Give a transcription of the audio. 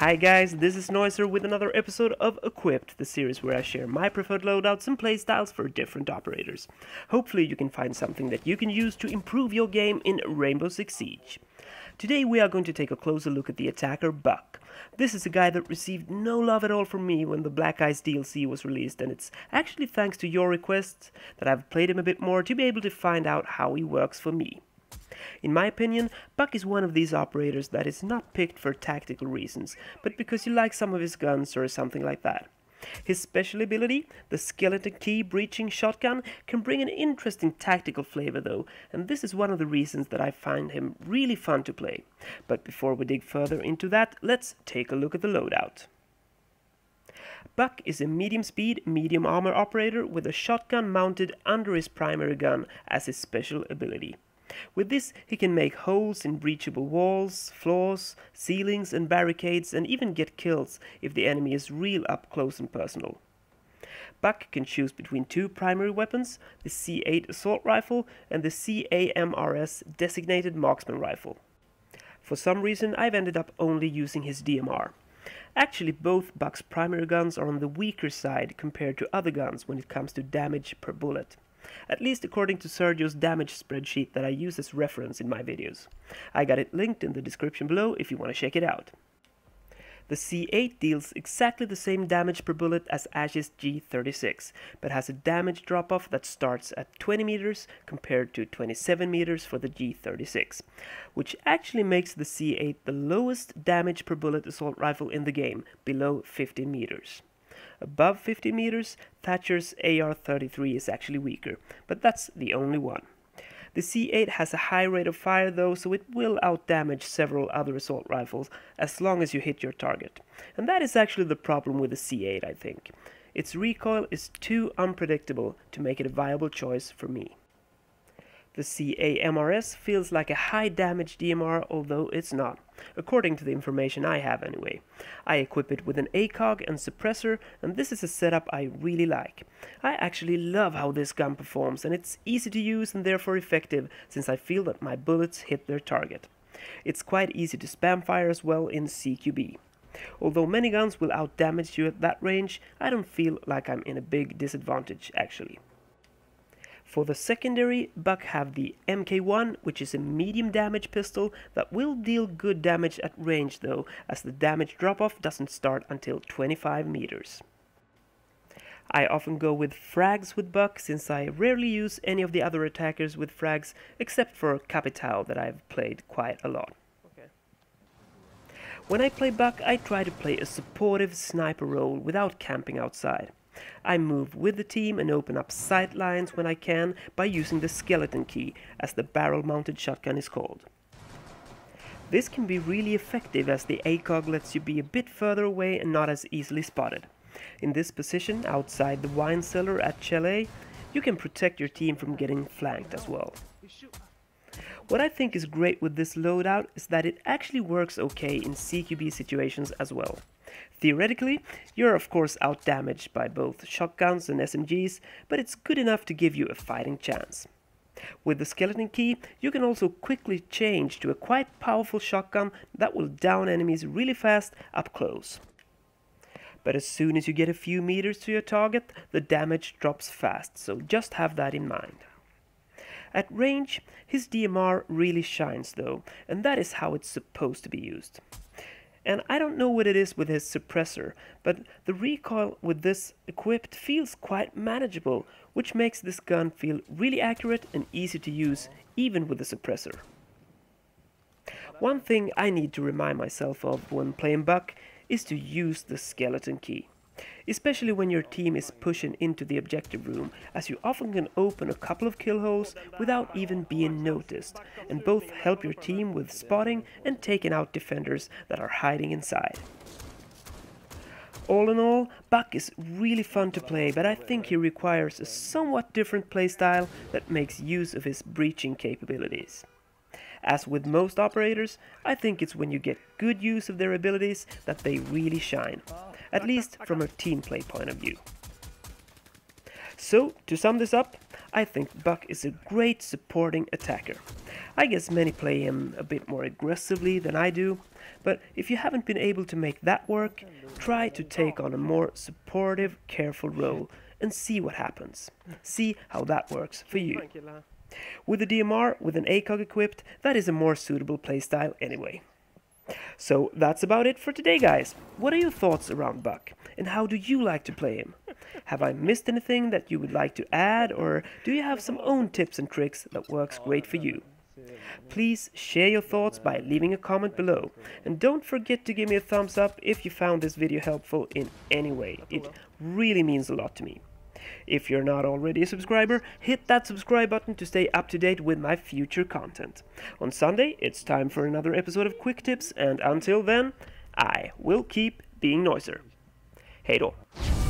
Hi guys, this is Noiser with another episode of Equipped, the series where I share my preferred loadouts and playstyles for different operators. Hopefully you can find something that you can use to improve your game in Rainbow Six Siege. Today we are going to take a closer look at the attacker Buck. This is a guy that received no love at all from me when the Black Ice DLC was released, and it's actually thanks to your requests that I've played him a bit more to be able to find out how he works for me. In my opinion, Buck is one of these operators that is not picked for tactical reasons, but because you like some of his guns or something like that. His special ability, the skeleton key breaching shotgun, can bring an interesting tactical flavor though, and this is one of the reasons that I find him really fun to play. But before we dig further into that, let's take a look at the loadout. Buck is a medium speed, medium armor operator with a shotgun mounted under his primary gun as his special ability. With this, he can make holes in breachable walls, floors, ceilings and barricades, and even get kills if the enemy is real up close and personal. Buck can choose between two primary weapons, the C8 assault rifle and the CAMRS designated marksman rifle. For some reason I've ended up only using his DMR. Actually, both Buck's primary guns are on the weaker side compared to other guns when it comes to damage per bullet. At least according to Sergio's damage spreadsheet that I use as reference in my videos. I got it linked in the description below if you want to check it out. The C8 deals exactly the same damage per bullet as Ash's G36, but has a damage drop-off that starts at 20 meters compared to 27 meters for the G36, which actually makes the C8 the lowest damage per bullet assault rifle in the game, below 15 meters. Above 50 meters, Thatcher's AR-33 is actually weaker, but that's the only one. The C8 has a high rate of fire though, so it will outdamage several other assault rifles as long as you hit your target. And that is actually the problem with the C8, I think. Its recoil is too unpredictable to make it a viable choice for me. The CAMRS feels like a high damage DMR, although it's not, according to the information I have anyway. I equip it with an ACOG and suppressor, and this is a setup I really like. I actually love how this gun performs, and it's easy to use and therefore effective, since I feel that my bullets hit their target. It's quite easy to spam fire as well in CQB. Although many guns will outdamage you at that range, I don't feel like I'm in a big disadvantage actually. For the secondary, Buck have the MK1, which is a medium damage pistol that will deal good damage at range though, as the damage drop-off doesn't start until 25 meters. I often go with frags with Buck, since I rarely use any of the other attackers with frags, except for Capitao that I've played quite a lot. When I play Buck, I try to play a supportive sniper role without camping outside. I move with the team and open up sight lines when I can by using the skeleton key, as the barrel-mounted shotgun is called. This can be really effective as the ACOG lets you be a bit further away and not as easily spotted. In this position, outside the wine cellar at Chalet, you can protect your team from getting flanked as well. What I think is great with this loadout is that it actually works okay in CQB situations as well. Theoretically, you're of course outdamaged by both shotguns and SMGs, but it's good enough to give you a fighting chance. With the skeleton key, you can also quickly change to a quite powerful shotgun that will down enemies really fast up close. But as soon as you get a few meters to your target, the damage drops fast, so just have that in mind. At range, his DMR really shines though, and that is how it's supposed to be used. And I don't know what it is with his suppressor, but the recoil with this equipped feels quite manageable, which makes this gun feel really accurate and easy to use, even with the suppressor. One thing I need to remind myself of when playing Buck is to use the skeleton key. Especially when your team is pushing into the objective room, as you often can open a couple of kill holes without even being noticed, and both help your team with spotting and taking out defenders that are hiding inside. All in all, Buck is really fun to play, but I think he requires a somewhat different playstyle that makes use of his breaching capabilities. As with most operators, I think it's when you get good use of their abilities that they really shine, at least from a team play point of view. So, to sum this up, I think Buck is a great supporting attacker. I guess many play him a bit more aggressively than I do, but if you haven't been able to make that work, try to take on a more supportive, careful role and see what happens. See how that works for you. With the DMR with an ACOG equipped, that is a more suitable playstyle anyway. So that's about it for today, guys. What are your thoughts around Buck, and how do you like to play him? Have I missed anything that you would like to add, or do you have some own tips and tricks that works great for you? Please share your thoughts by leaving a comment below, and don't forget to give me a thumbs up if you found this video helpful in any way. It really means a lot to me. If you're not already a subscriber, hit that subscribe button to stay up to date with my future content. On Sunday, it's time for another episode of Quick Tips, and until then, I will keep being Noiser. Hej då!